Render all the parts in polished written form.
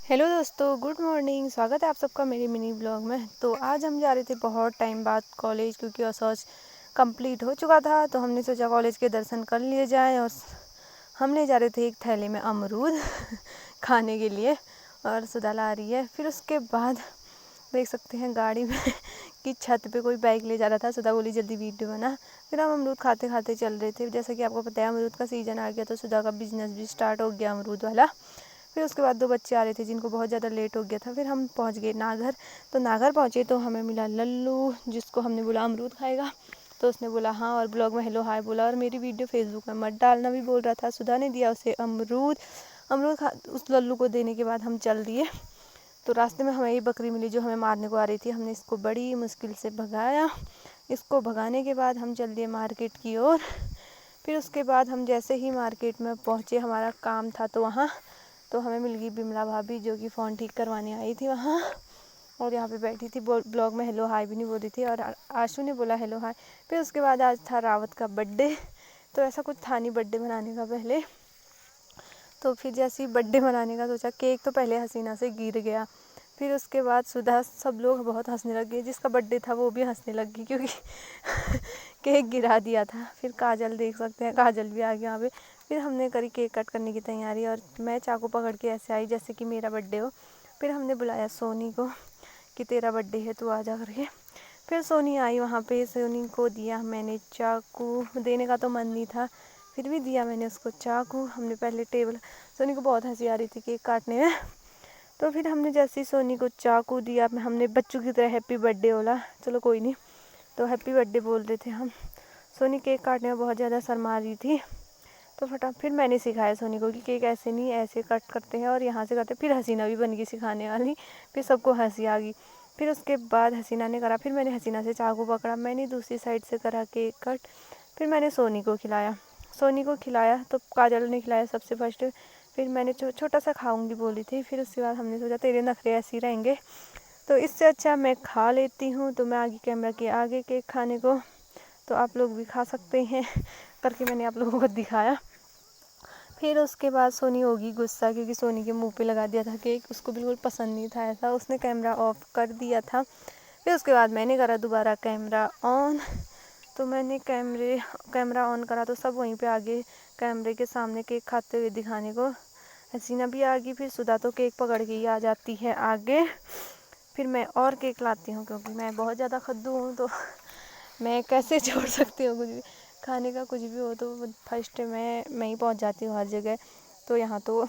Hello दोस्तों, good morning. स्वागत है आप सबका मेरे मिनी ब्लॉग में। तो आज हम जा रहे थे बहुत टाइम बाद कॉलेज, क्योंकि असौच कंप्लीट हो चुका था। तो हमने सोचा कॉलेज के दर्शन कर लिए जाएं, और हम ले जा रहे थे एक थैले में अमरूद खाने के लिए, और सुधा ला रही है। फिर उसके बाद देख सकते हैं गाड़ी में कि छत पे कोई बाइक ले जा रहा था। सुधा बोली जल्दी वीडियो बना। फिर हम अमरूद खाते खाते चल रहे थे। जैसा कि आपको पता है अमरूद का सीज़न आ गया, तो सुधा का बिजनेस भी स्टार्ट हो गया अमरूद वाला। फिर उसके बाद 2 बच्चे आ रहे थे जिनको बहुत ज़्यादा लेट हो गया था। फिर हम पहुंच गए नागर। तो नागर पहुंचे तो हमें मिला लल्लू, जिसको हमने बोला अमरूद खाएगा, तो उसने बोला हाँ, और ब्लॉग में हेलो हाय बोला, और मेरी वीडियो फेसबुक में मत डालना भी बोल रहा था। सुधा ने दिया उसे अमरूद। अमरूद खा उस लल्लू को देने के बाद हम चल दिए। तो रास्ते में हमें ये बकरी मिली जो हमें मारने को आ रही थी। हमने इसको बड़ी मुश्किल से भगाया। इसको भगाने के बाद हम चल दिए मार्केट की ओर। फिर उसके बाद हम जैसे ही मार्केट में पहुँचे, हमारा काम था तो वहाँ, तो हमें मिल गई बिमला भाभी, जो कि फ़ोन ठीक करवाने आई थी वहाँ, और यहाँ पे बैठी थी। ब्लॉग में हेलो हाय भी नहीं बोल रही थी, और आशू ने बोला हेलो हाय। फिर उसके बाद आज था रावत का बर्थडे। तो ऐसा कुछ था नहीं बर्थडे मनाने का पहले। तो फिर जैसे ही बर्थडे मनाने का सोचा, केक तो पहले हसीना से गिर गया। फिर उसके बाद सुधा, सब लोग बहुत हंसने लगे। जिसका बर्थडे था वो भी हंसने लग गई, क्योंकि केक गिरा दिया था। फिर काजल, देख सकते हैं काजल भी आ गया यहाँ पे। फिर हमने करी केक कट करने की तैयारी, और मैं चाकू पकड़ के ऐसे आई जैसे कि मेरा बर्थडे हो। फिर हमने बुलाया सोनी को कि तेरा बर्थडे है, तू आ जा करके। फिर सोनी आई वहाँ पे। सोनी को दिया मैंने चाकू। देने का तो मन नहीं था, फिर भी दिया मैंने उसको चाकू। हमने पहले टेबल, सोनी को बहुत हंसी आ रही थी केक काटने में। तो फिर हमने जैसे ही सोनी को चाकू दिया, हमने बच्चों की तरह हैप्पी बर्थडे बोला। चलो कोई नहीं, तो हैप्पी बर्थडे बोल रहे थे हम। सोनी केक काटने में बहुत ज़्यादा शर्मा रही थी। तो फिर मैंने सिखाया सोनी को कि केक ऐसे नहीं, ऐसे कट करते हैं, और यहाँ से करते हैं। फिर हसीना भी बन गई सिखाने वाली। फिर सबको हंसी आ गई। फिर उसके बाद हसीना ने करा, फिर मैंने हसीना से चाकू पकड़ा, मैंने दूसरी साइड से करा केक कट। फिर मैंने सोनी को खिलाया। तो काजल ने खिलाया सबसे फर्स्ट। फिर मैंने छोटा सा खाऊंगी बोली थी। फिर उसके बाद हमने सोचा तेरे नखरे ऐसे ही रहेंगे, तो इससे अच्छा मैं खा लेती हूँ। तो मैं आगे कैमरा के आगे केक खाने को, तो आप लोग भी खा सकते हैं करके मैंने आप लोगों को दिखाया। फिर उसके बाद सोनी होगी गुस्सा, क्योंकि सोनी के मुंह पे लगा दिया था केक। उसको बिल्कुल पसंद नहीं था ऐसा, उसने कैमरा ऑफ कर दिया था। फिर उसके बाद मैंने करा दोबारा कैमरा ऑन। तो मैंने कैमरा ऑन करा, तो सब वहीं पे आगे कैमरे के सामने केक खाते हुए दिखाने को। हसीना भी आ गई। फिर सुधा तो केक पकड़ के ही आ जाती है आगे। फिर मैं और केक लाती हूँ, क्योंकि मैं बहुत ज़्यादा खद्दू हूँ, तो मैं कैसे छोड़ सकती हूँ कुछ भी। खाने का कुछ भी हो तो फर्स्ट मैं ही पहुँच जाती हूँ हर जगह। तो यहाँ तो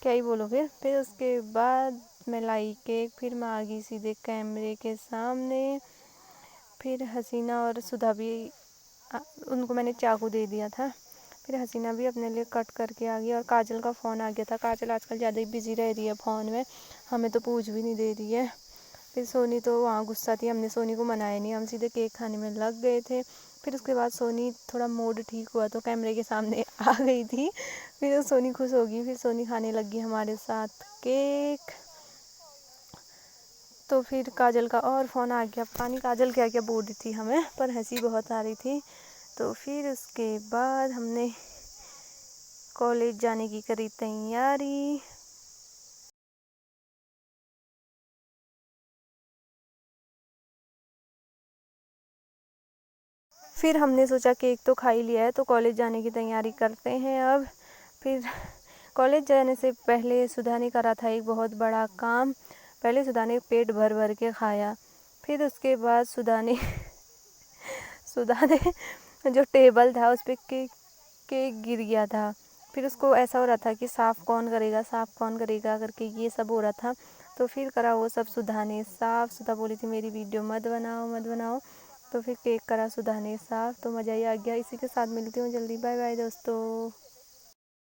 क्या ही बोलोगे। फिर उसके बाद मैं लाई केक। फिर मैं आ गई सीधे कैमरे के सामने। फिर हसीना और सुधा भी, उनको मैंने चाकू दे दिया था। फिर हसीना भी अपने लिए कट करके आ गई, और काजल का फ़ोन आ गया था। काजल आजकल ज़्यादा ही बिजी रह रही है फ़ोन में, हमें तो पूछ भी नहीं दे रही है। फिर सोनी तो वहाँ गुस्सा थी, हमने सोनी को मनाया नहीं, हम सीधे केक खाने में लग गए थे। फिर उसके बाद सोनी थोड़ा मूड ठीक हुआ तो कैमरे के सामने आ गई थी। फिर तो सोनी खुश होगी। फिर सोनी खाने लगी हमारे साथ केक। तो फिर काजल का और फ़ोन आ गया, पता नहीं काजल क्या क्या बोल रही थी हमें, पर हंसी बहुत आ रही थी। तो फिर उसके बाद हमने कॉलेज जाने की करी तैयारी। फिर हमने सोचा केक तो खा ही लिया है, तो कॉलेज जाने की तैयारी करते हैं अब। फिर कॉलेज जाने से पहले सुधा ने करा था एक बहुत बड़ा काम। पहले सुधा ने पेट भर भर के खाया। फिर उसके बाद सुधा ने जो टेबल था उस पर केक गिर गया था। फिर उसको ऐसा हो रहा था कि साफ़ कौन करेगा करके ये सब हो रहा था। तो फिर करा वो सब सुधा ने साफ़। सुधा बोली थी मेरी वीडियो मत बनाओ। तो फिर केक करा सुधा ने साफ़। तो मज़ा ही आ गया। इसी के साथ मिलती हूँ जल्दी। बाय बाय दोस्तों।